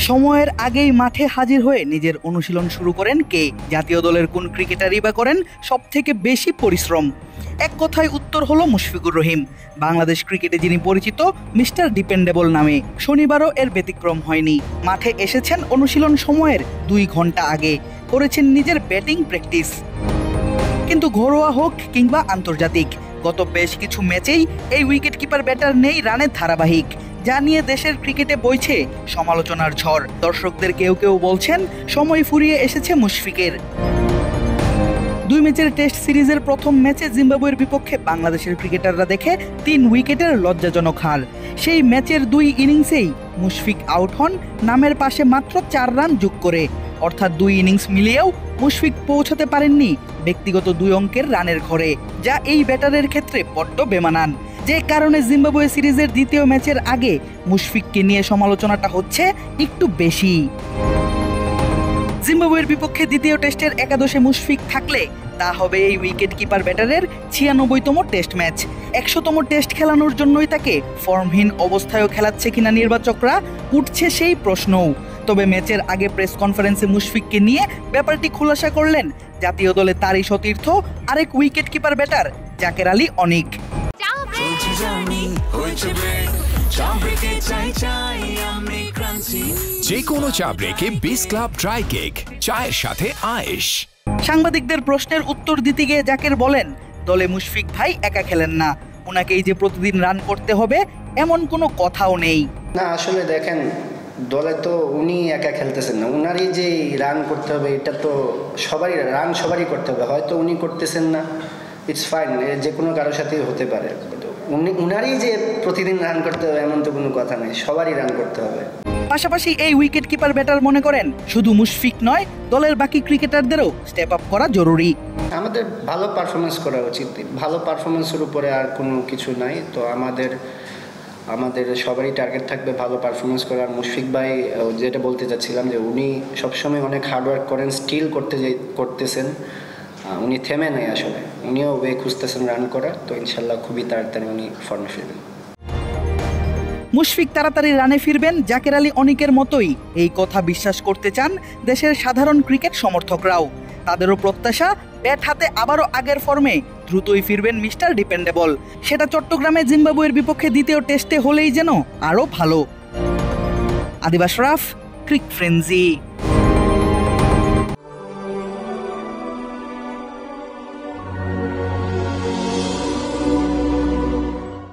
সময়ের আগেই মাঠে হাজির হয়ে নিজের অনুশীলন শুরু করেন কে? জাতীয় দলের কোন ক্রিকেটারই বা করেন সবথেকে বেশি পরিশ্রম? এক কথায় উত্তর হলো মুশফিকুর রহিম। বাংলাদেশ ক্রিকেটে যিনি পরিচিত মিস্টার ডিপেন্ডেবল নামে, শনিবারও এর ব্যতিক্রম হয়নি। মাঠে এসেছেন অনুশীলন সময়ের 2 ঘন্টা আগে, করেছেন নিজের ব্যাটিং প্র্যাকটিস। কিন্তু ঘরোয়া হোক কিংবা আন্তর্জাতিক, গত বেশ কিছু ম্যাচেই এই উইকেট কিপার ব্যাটার নেই রানের ধারাবাহিক, যা নিয়ে দেশের ক্রিকেটে বইছে সমালোচনার ঝড়। দর্শকদের কেউ কেউ বলছেন সময় ফুরিয়ে এসেছে মুশফিকের। 2 ম্যাচের টেস্ট সিরিজের প্রথম ম্যাচে জিম্বাবুয়ের বিপক্ষে বাংলাদেশের ক্রিকেটাররা দেখে 3 উইকেটের লজ্জাজনক হার। সেই ম্যাচের 2 ইনিংসেই মুশফিক আউট হন নামের পাশে মাত্র 4 রান যোগ করে, অর্থাৎ 2 ইনিংস মিলিয়েও মুশফিক পৌঁছাতে পারেননি ব্যক্তিগত 2 অঙ্কের রানের ঘরে, যা এই ব্যাটারের ক্ষেত্রে বড্ড বেমানান। যে কারণে জিম্বাবুয়ে সিরিজের দ্বিতীয় ম্যাচের আগে মুশফিককে নিয়ে সমালোচনাটা হচ্ছে একটু বেশি। জিম্বাবুয়ের বিপক্ষে দ্বিতীয় টেস্টের একাদশে মুশফিক থাকলে তা হবে এই উইকেট কিপার ব্যাটারের 96তম টেস্ট ম্যাচ। 100তম টেস্ট খেলানোর জন্যই তাকে ফর্মহীন অবস্থায়ও খেলাচ্ছে কিনা নির্বাচকরা, উঠছে সেই প্রশ্নও। তবে ম্যাচের আগে প্রেস কনফারেন্সে মুশফিককে নিয়ে ব্যাপারটি খোলাসা করলেন জাতীয় দলে তারই সতীর্থ আরেক wicket keeper batter Jaker Ali Anik. যে কোনো চা ব্রেকে বিস ক্লাব ড্রাই কেক, চায়ের সাথে আয়েশ। সাংবাদিকদের প্রশ্নের উত্তর দিতে গিয়ে জাকের বলেন, দলে মুশফিক ভাই একা খেলেন না, ওনাকেই যে প্রতিদিন রান করতে হবে এমন কোনো কথাও নেই। না, আসলে দেখেন, দলে তো উনি একা খেলতেছেন না, উনারই যে রান করতে হবে এটা তো সবারই করতে হবে। হয়তো উনি করতেছেন না, ইটস ফাইন, যে কোনো কারোর সাথেই হতে পারে। উনারই যে প্রতিদিন রান করতে হবে এমন তো কোনো কথা নেই, সবারই রান করতে হবে। পাশাপাশি এই উইকেট কিপার ব্যাটার মনে করেন শুধু মুশফিক নয়, দলের বাকি ক্রিকেটারদেরও স্টেপ আপ করা জরুরি। আমাদের ভালো পারফরমেন্স করা উচিত, ভালো পারফরমেন্সের উপরে আর কোনো কিছু নাই। তো আমাদের সবারই টার্গেট থাকবে ভালো পারফরমেন্স করার। মুশফিক ভাই যেটা বলতে চাচ্ছিলাম যে উনি সবসময় অনেক হার্ডওয়ার্ক করেন, স্টিল করতেছেন, উনি থেমে নেই। আসলে উনিও ওয়ে খুঁজতেছেন রান করা। তো ইনশাল্লাহ খুবই তাড়াতাড়ি উনি ফর্মে ফিরবেন। মুশফিক তাড়াতাড়ি রানে ফিরবেন জাকের আলী অনিকের মতোই এই কথা বিশ্বাস করতে চান দেশের সাধারণ ক্রিকেট সমর্থকরাও। তাদেরও প্রত্যাশা ব্যাট হাতে আবারও আগের ফর্মে দ্রুতই ফিরবেন মিস্টার ডিপেন্ডেবল। সেটা চট্টগ্রামে জিম্বাবুয়ের বিপক্ষে দ্বিতীয় টেস্টে হলেই যেন আরও ভালো। আদিব আশরাফ, ক্রিক ফ্রেন্জি।